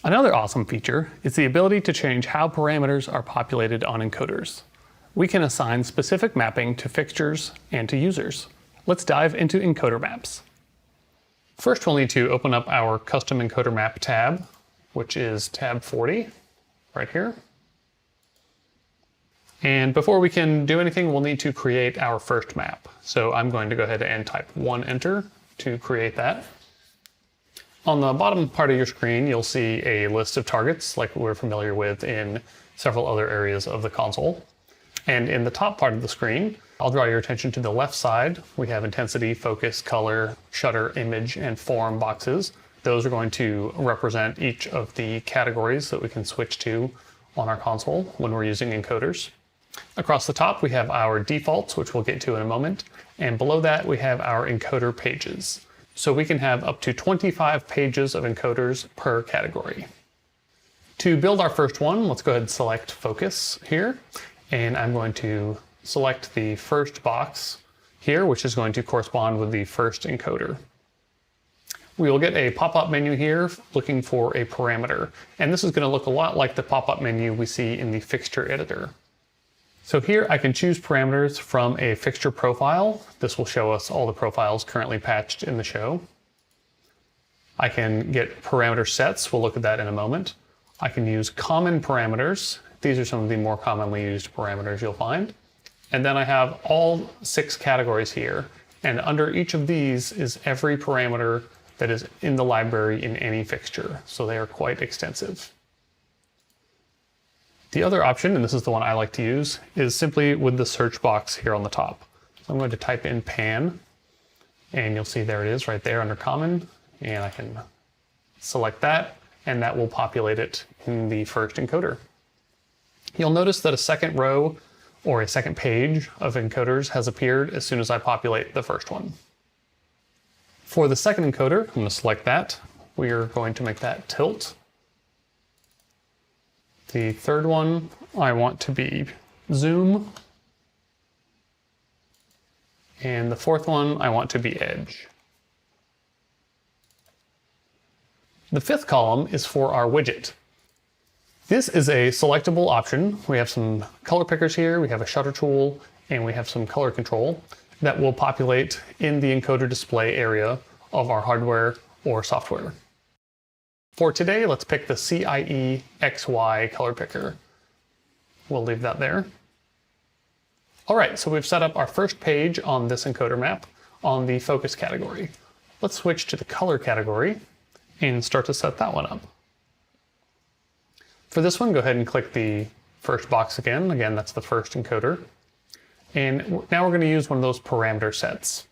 Another awesome feature is the ability to change how parameters are populated on encoders. We can assign specific mapping to fixtures and to users. Let's dive into encoder maps. First, we'll need to open up our custom encoder map tab, which is tab 40 right here. And before we can do anything, we'll need to create our first map. So I'm going to go ahead and type 1 enter to create that. On the bottom part of your screen, you'll see a list of targets like we're familiar with in several other areas of the console. And in the top part of the screen, I'll draw your attention to the left side. We have intensity, focus, color, shutter, image, and form boxes. Those are going to represent each of the categories that we can switch to on our console when we're using encoders. Across the top, we have our defaults, which we'll get to in a moment. And below that, we have our encoder pages. So we can have up to 25 pages of encoders per category. To build our first one, let's go ahead and select focus here. And I'm going to select the first box here, which is going to correspond with the first encoder. We will get a pop-up menu here looking for a parameter. And this is going to look a lot like the pop-up menu we see in the fixture editor. So here I can choose parameters from a fixture profile. This will show us all the profiles currently patched in the show. I can get parameter sets. We'll look at that in a moment. I can use common parameters. These are some of the more commonly used parameters you'll find. And then I have all 6 categories here. And under each of these is every parameter that is in the library in any fixture. So they are quite extensive. The other option, and this is the one I like to use, is simply with the search box here on the top. So I'm going to type in pan, and you'll see there it is right there under common, and I can select that, and that will populate it in the first encoder. You'll notice that a second row or a second page of encoders has appeared as soon as I populate the first one. For the second encoder, I'm going to select that. We are going to make that tilt. The third one, I want to be zoom. And the fourth one, I want to be edge. The fifth column is for our widget. This is a selectable option. We have some color pickers here, we have a shutter tool, and we have some color control that will populate in the encoder display area of our hardware or software. For today, let's pick the CIE XY color picker. We'll leave that there. All right, so we've set up our first page on this encoder map on the focus category. Let's switch to the color category and start to set that one up. For this one, go ahead and click the first box again. Again, that's the first encoder. And now we're going to use one of those parameter sets.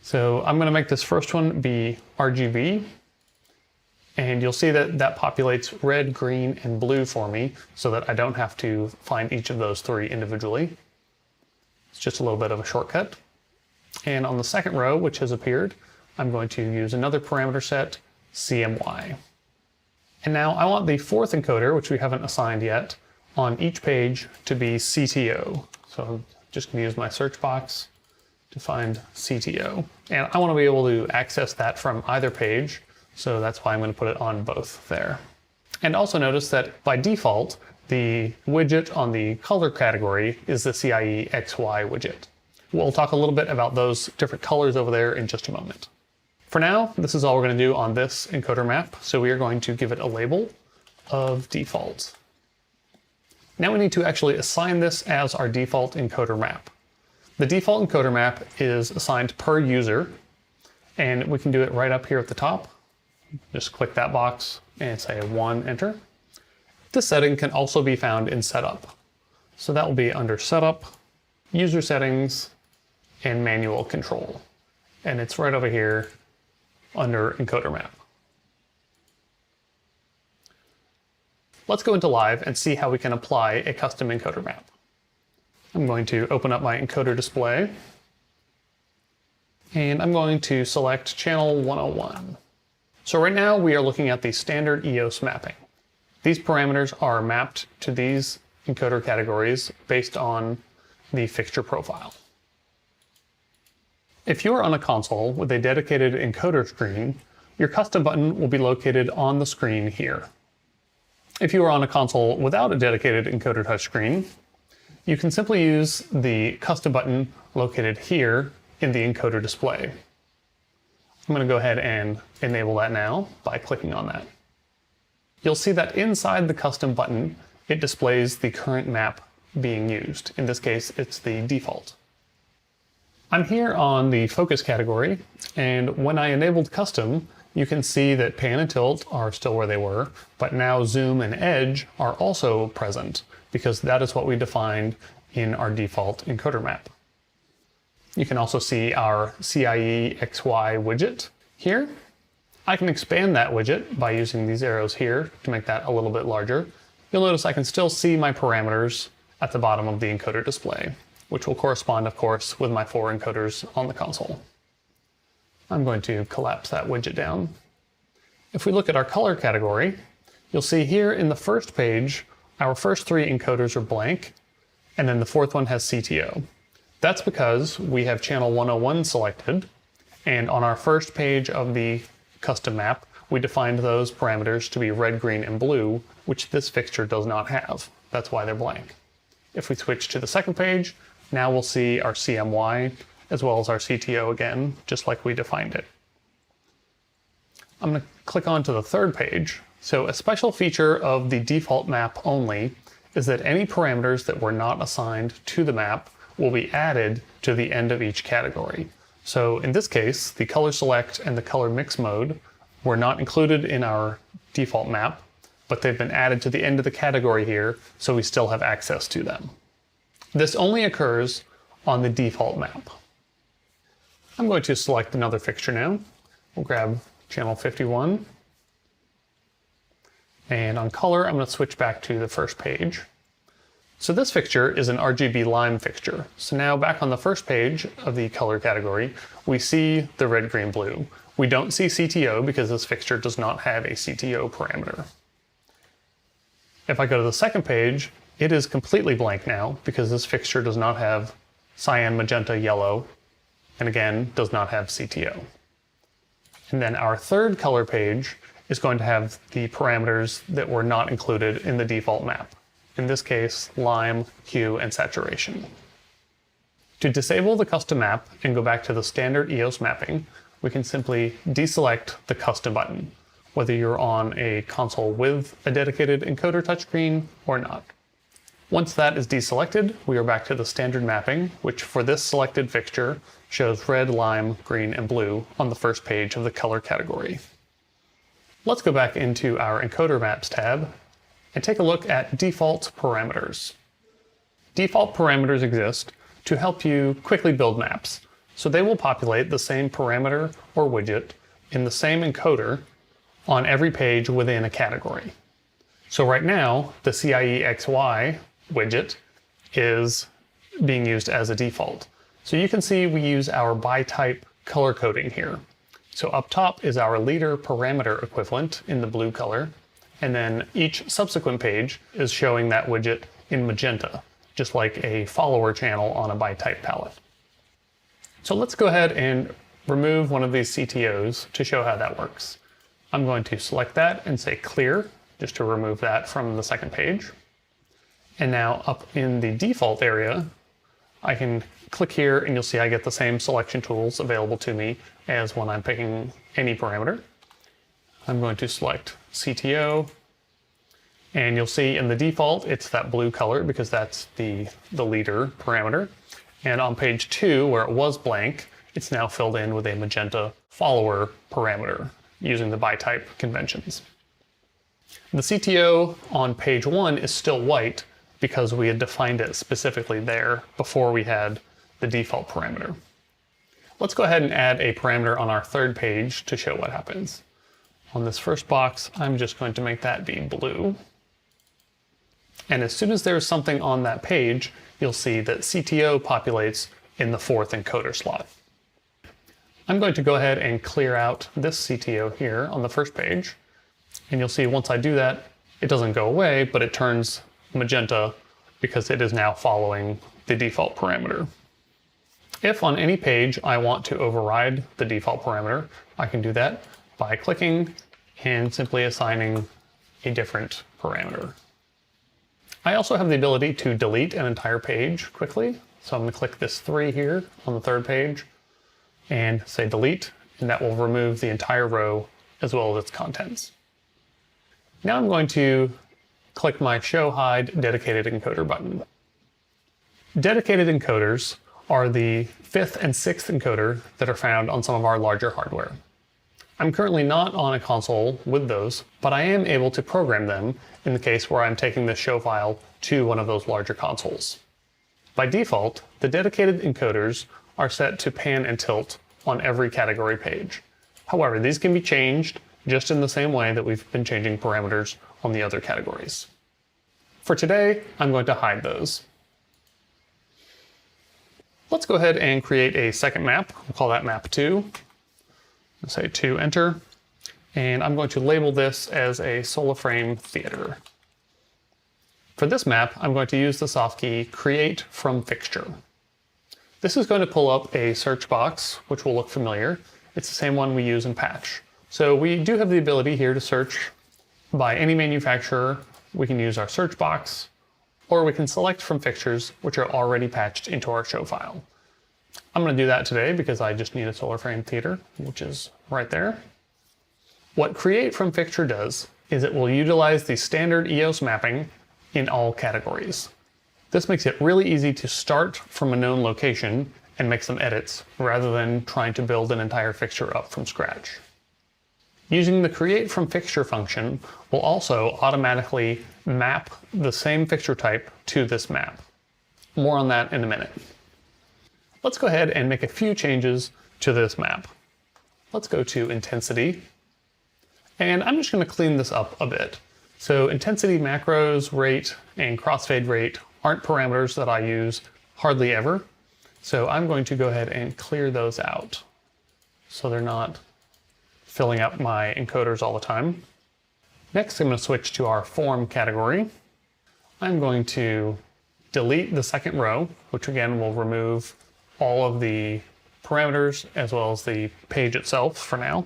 So I'm going to make this first one be RGB. And you'll see that that populates red, green, and blue for me so that I don't have to find each of those 3 individually. It's just a little bit of a shortcut. And on the second row, which has appeared, I'm going to use another parameter set, CMY. And now I want the fourth encoder, which we haven't assigned yet, on each page to be CTO. So I'm just going to use my search box to find CTO. And I want to be able to access that from either page. So that's why I'm going to put it on both there. And also notice that by default, the widget on the color category is the CIE XY widget. We'll talk a little bit about those different colors over there in just a moment. For now, this is all we're going to do on this encoder map. So we are going to give it a label of default. Now we need to actually assign this as our default encoder map. The default encoder map is assigned per user, and we can do it right up here at the top. Just click that box and say 1 enter. This setting can also be found in setup. So that will be under setup, user settings, and manual control. And it's right over here under encoder map. Let's go into live and see how we can apply a custom encoder map. I'm going to open up my encoder display. And I'm going to select channel 101. So right now we are looking at the standard EOS mapping. These parameters are mapped to these encoder categories based on the fixture profile. If you are on a console with a dedicated encoder screen, your custom button will be located on the screen here. If you are on a console without a dedicated encoder touchscreen, you can simply use the custom button located here in the encoder display. I'm going to go ahead and enable that now by clicking on that. You'll see that inside the custom button, it displays the current map being used. In this case, it's the default. I'm here on the focus category, and when I enabled custom, you can see that pan and tilt are still where they were, but now zoom and edge are also present because that is what we defined in our default encoder map. You can also see our CIE XY widget here. I can expand that widget by using these arrows here to make that a little bit larger. You'll notice I can still see my parameters at the bottom of the encoder display, which will correspond, of course, with my Voor encoders on the console. I'm going to collapse that widget down. If we look at our color category, you'll see here in the first page, our first three encoders are blank, and then the fourth one has CTO. That's because we have channel 101 selected, and on our first page of the custom map, we defined those parameters to be red, green, and blue, which this fixture does not have. That's why they're blank. If we switch to the second page, now we'll see our CMY as well as our CTO again, just like we defined it. I'm going to click on to the third page. So a special feature of the default map only is that any parameters that were not assigned to the map will be added to the end of each category. So in this case, the color select and the color mix mode were not included in our default map, but they've been added to the end of the category here, so we still have access to them. This only occurs on the default map. I'm going to select another fixture now. We'll grab channel 51. And on color, I'm going to switch back to the first page. So this fixture is an RGB lime fixture. So now back on the first page of the color category, we see the red, green, blue. We don't see CTO because this fixture does not have a CTO parameter. If I go to the second page, it is completely blank now because this fixture does not have cyan, magenta, yellow, and again, does not have CTO. And then our third color page is going to have the parameters that were not included in the default map. In this case, lime, hue, and saturation. To disable the custom map and go back to the standard EOS mapping, we can simply deselect the custom button, whether you're on a console with a dedicated encoder touchscreen or not. Once that is deselected, we are back to the standard mapping, which for this selected fixture shows red, lime, green, and blue on the first page of the color category. Let's go back into our Encoder Maps tab and take a look at default parameters. Default parameters exist to help you quickly build maps. So they will populate the same parameter or widget in the same encoder on every page within a category. So right now, the CIE XY widget is being used as a default. So you can see we use our by type color coding here. So up top is our leader parameter equivalent in the blue color, and then each subsequent page is showing that widget in magenta, just like a follower channel on a by type palette. So let's go ahead and remove one of these CTOs to show how that works. I'm going to select that and say clear, just to remove that from the second page. And now up in the default area, I can click here and you'll see I get the same selection tools available to me as when I'm picking any parameter. I'm going to select CTO, and you'll see in the default it's that blue color because that's the leader parameter. And on page 2, where it was blank, it's now filled in with a magenta follower parameter using the by type conventions. The CTO on page 1 is still white because we had defined it specifically there before we had the default parameter. Let's go ahead and add a parameter on our third page to show what happens. On this first box, I'm just going to make that be blue. And as soon as there's something on that page, you'll see that CTO populates in the fourth encoder slot. I'm going to go ahead and clear out this CTO here on the first page. And you'll see once I do that, it doesn't go away, but it turns magenta because it is now following the default parameter. If on any page I want to override the default parameter, I can do that by clicking and simply assigning a different parameter. I also have the ability to delete an entire page quickly. So I'm going to click this 3 here on the 3rd page and say delete, and that will remove the entire row as well as its contents. Now I'm going to click my Show Hide Dedicated Encoder button. Dedicated encoders are the 5th and 6th encoder that are found on some of our larger hardware. I'm currently not on a console with those, but I am able to program them in the case where I'm taking this show file to one of those larger consoles. By default, the dedicated encoders are set to pan and tilt on every category page. However, these can be changed just in the same way that we've been changing parameters on the other categories. For today, I'm going to hide those. Let's go ahead and create a second map. We'll call that map 2. I'll say 2, enter. And I'm going to label this as a SolarFrame Theater. For this map, I'm going to use the soft key Create from Fixture. This is going to pull up a search box, which will look familiar. It's the same one we use in Patch. So we do have the ability here to search by any manufacturer. We can use our search box, or we can select from fixtures which are already patched into our show file. I'm going to do that today because I just need a SolarFrame Theater, which is right there. What Create from Fixture does is it will utilize the standard EOS mapping in all categories. This makes it really easy to start from a known location and make some edits rather than trying to build an entire fixture up from scratch. Using the Create from Fixture function will also automatically map the same fixture type to this map. More on that in a minute. Let's go ahead and make a few changes to this map. Let's go to Intensity, and I'm just going to clean this up a bit. So intensity macros, rate, and crossfade rate aren't parameters that I use hardly ever. So I'm going to go ahead and clear those out so they're not filling up my encoders all the time. Next, I'm going to switch to our form category. I'm going to delete the second row, which again will remove all of the parameters as well as the page itself for now.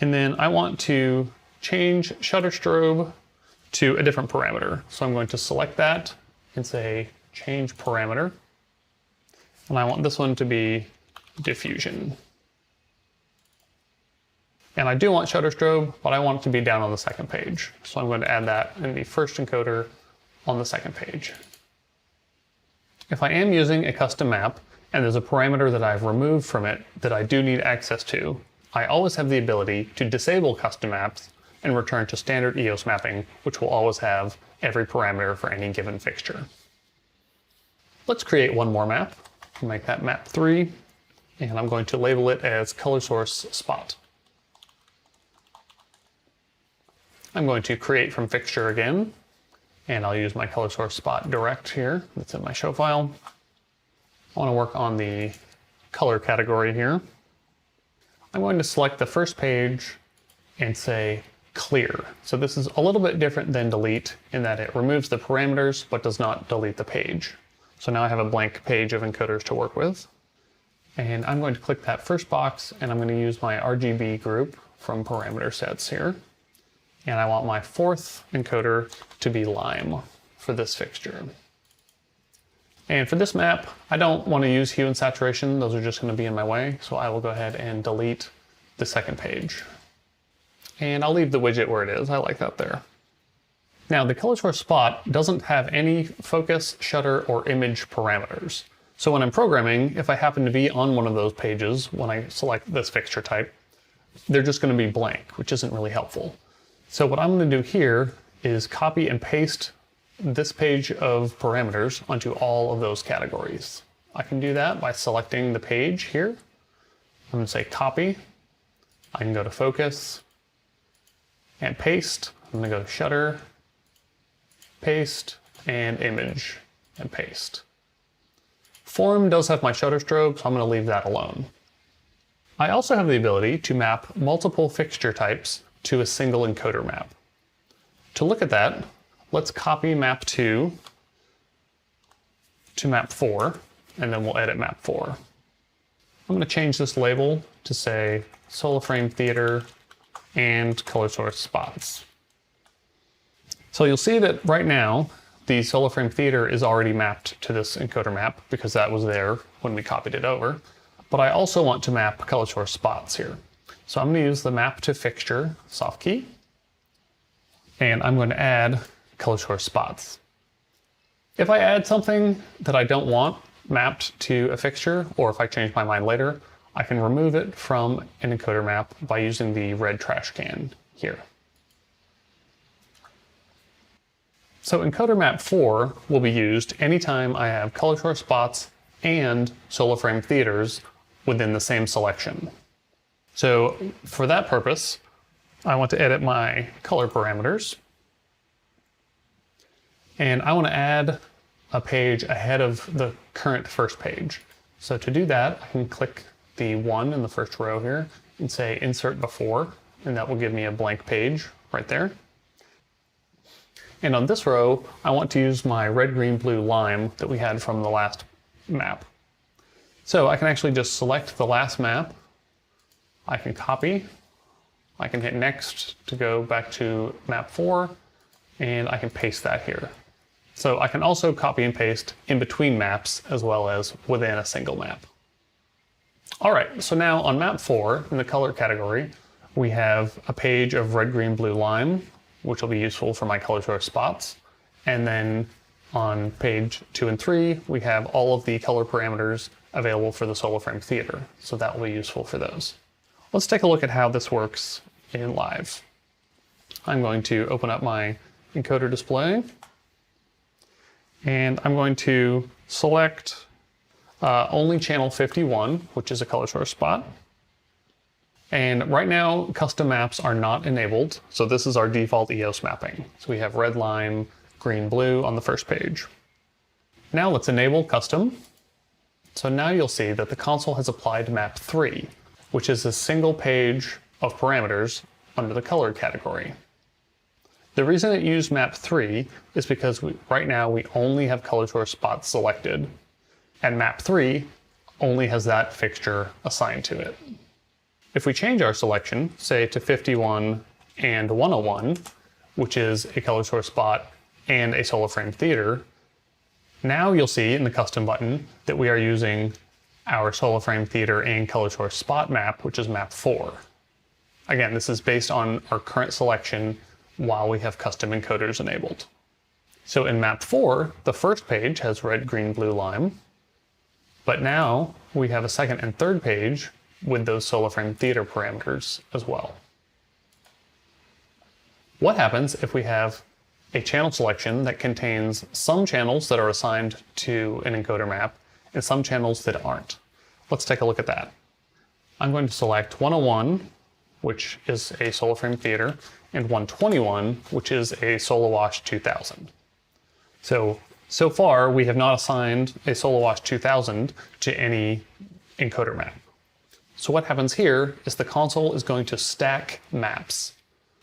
And then I want to change shutter strobe to a different parameter. So I'm going to select that and say change parameter. And I want this one to be diffusion. And I do want shutter strobe, but I want it to be down on the second page. So I'm going to add that in the first encoder on the second page. If I am using a custom map and there's a parameter that I've removed from it that I do need access to, I always have the ability to disable custom maps and return to standard EOS mapping, which will always have every parameter for any given fixture. Let's create one more map. I'll make that map 3, and I'm going to label it as color source spot. I'm going to create from fixture again, and I'll use my color source spot direct here. That's in my show file. I want to work on the color category here. I'm going to select the first page and say clear. So this is a little bit different than delete in that it removes the parameters but does not delete the page. So now I have a blank page of encoders to work with. And I'm going to click that first box, and I'm going to use my RGB group from parameter sets here. And I want my fourth encoder to be lime for this fixture. And for this map, I don't want to use hue and saturation. Those are just going to be in my way. So I will go ahead and delete the second page. And I'll leave the widget where it is. I like that there. Now the color source spot doesn't have any focus, shutter, or image parameters. So when I'm programming, if I happen to be on one of those pages when I select this fixture type, they're just going to be blank, which isn't really helpful. So what I'm going to do here is copy and paste this page of parameters onto all of those categories. I can do that by selecting the page here. I'm going to say copy. I can go to focus and paste. I'm going to go to shutter, paste, and image, and paste. Form does have my shutter strobe, so I'm going to leave that alone. I also have the ability to map multiple fixture types to a single encoder map. To look at that, let's copy map 2 to map 4, and then we'll edit map 4. I'm going to change this label to say Solar Frame Theater and color source spots. So you'll see that right now, the Solar Frame Theater is already mapped to this encoder map because that was there when we copied it over. But I also want to map color source spots here. So I'm going to use the map to fixture soft key, and I'm going to add color source spots. If I add something that I don't want mapped to a fixture, or if I change my mind later, I can remove it from an encoder map by using the red trash can here. So encoder map 4 will be used anytime I have color source spots and solar frame theaters within the same selection. So for that purpose, I want to edit my color parameters. And I want to add a page ahead of the current first page. So to do that, I can click the 1 in the first row here and say insert before, and that will give me a blank page right there. And on this row, I want to use my red, green, blue, lime that we had from the last map. So I can actually just select the last map. I can copy. I can hit next to go back to map 4, and I can paste that here. So I can also copy and paste in between maps as well as within a single map. All right, so now on map 4, in the color category, we have a page of red, green, blue, lime, which will be useful for my color source spots. And then on page 2 and 3, we have all of the color parameters available for the Solar Frame Theater. So that will be useful for those. Let's take a look at how this works in live. I'm going to open up my encoder display, and I'm going to select only channel 51, which is a color source spot. And right now, custom maps are not enabled. So this is our default EOS mapping. So we have red, lime, green, blue on the first page. Now let's enable custom. So now you'll see that the console has applied map 3, which is a single page of parameters under the color category. The reason it used map 3 is because right now we only have color source spots selected, and map 3 only has that fixture assigned to it. If we change our selection, say to 51 and 101, which is a color source spot and a Solar Frame Theater, now you'll see in the custom button that we are using our Solar Frame Theater and color source spot map, which is map 4. Again, this is based on our current selection while we have custom encoders enabled. So in map 4, the first page has red, green, blue, lime, but now we have a second and third page with those Solar Frame Theater parameters as well. What happens if we have a channel selection that contains some channels that are assigned to an encoder map and some channels that aren't? Let's take a look at that. I'm going to select 101, which is a Solar Frame Theater, and 121, which is a Solowash 2000. So far, we have not assigned a Solowash 2000 to any encoder map. So what happens here is the console is going to stack maps.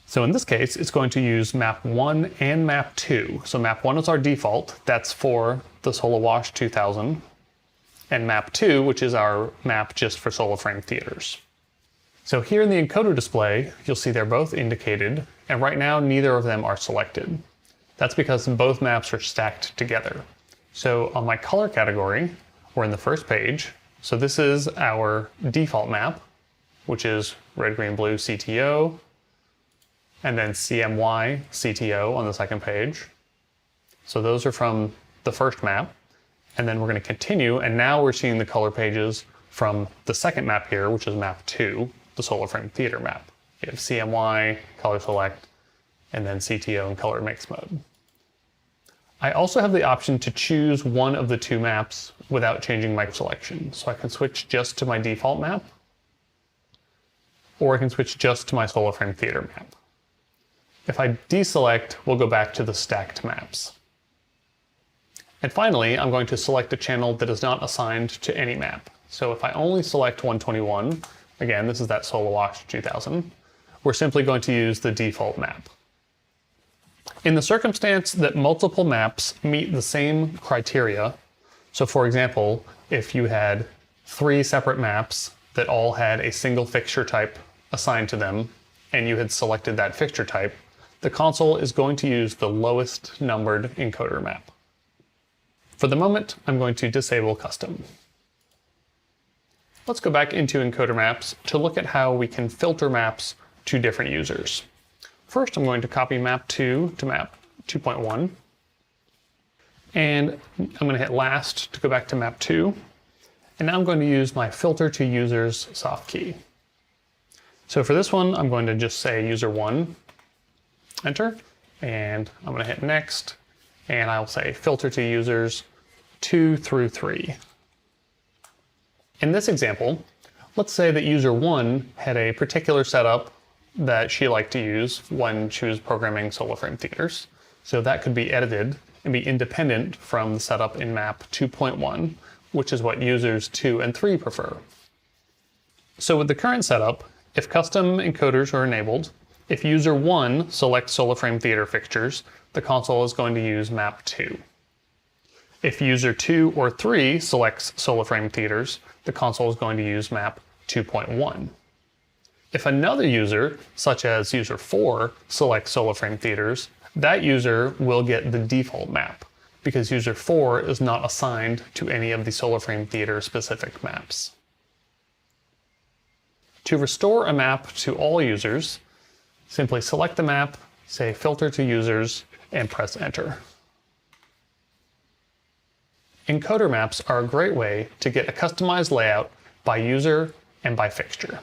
So in this case, it's going to use map 1 and map 2. So map 1 is our default. That's for the Solowash 2000. And map 2, which is our map just for Solar Frame Theaters. So here in the encoder display, you'll see they're both indicated, and right now neither of them are selected. That's because both maps are stacked together. So on my color category, we're in the first page. So this is our default map, which is red, green, blue, CTO, and then CMY, CTO on the second page. So those are from the first map. And then we're going to continue, and now we're seeing the color pages from the second map here, which is map 2, the Solar Frame Theater map. You have CMY, color select, and then CTO and color mix mode. I also have the option to choose one of the two maps without changing my selection. So I can switch just to my default map, or I can switch just to my Solar Frame Theater map. If I deselect, we'll go back to the stacked maps. And finally, I'm going to select a channel that is not assigned to any map. So if I only select 121, again, this is that Solowash 2000, we're simply going to use the default map. In the circumstance that multiple maps meet the same criteria, so for example, if you had 3 separate maps that all had a single fixture type assigned to them, and you had selected that fixture type, the console is going to use the lowest numbered encoder map. For the moment, I'm going to disable custom. Let's go back into encoder maps to look at how we can filter maps to different users. First, I'm going to copy map 2 to map 2.1. And I'm going to hit last to go back to map 2. And now I'm going to use my filter to users soft key. So for this one, I'm going to just say user 1, enter, and I'm going to hit next, and I'll say filter to users 2 through 3. In this example, let's say that user 1 had a particular setup that she liked to use when she was programming solo frame theaters. So that could be edited and be independent from the setup in map 2.1, which is what users 2 and 3 prefer. So with the current setup, if custom encoders are enabled, if user 1 selects solo frame theater fixtures, the console is going to use map 2. If user 2 or 3 selects solo frame theaters, the console is going to use map 2.1. If another user, such as user 4, selects solo frame theaters, that user will get the default map, because user 4 is not assigned to any of the solo frame theater specific maps. To restore a map to all users, simply select the map, say filter to users, and press enter. Encoder maps are a great way to get a customized layout by user and by fixture.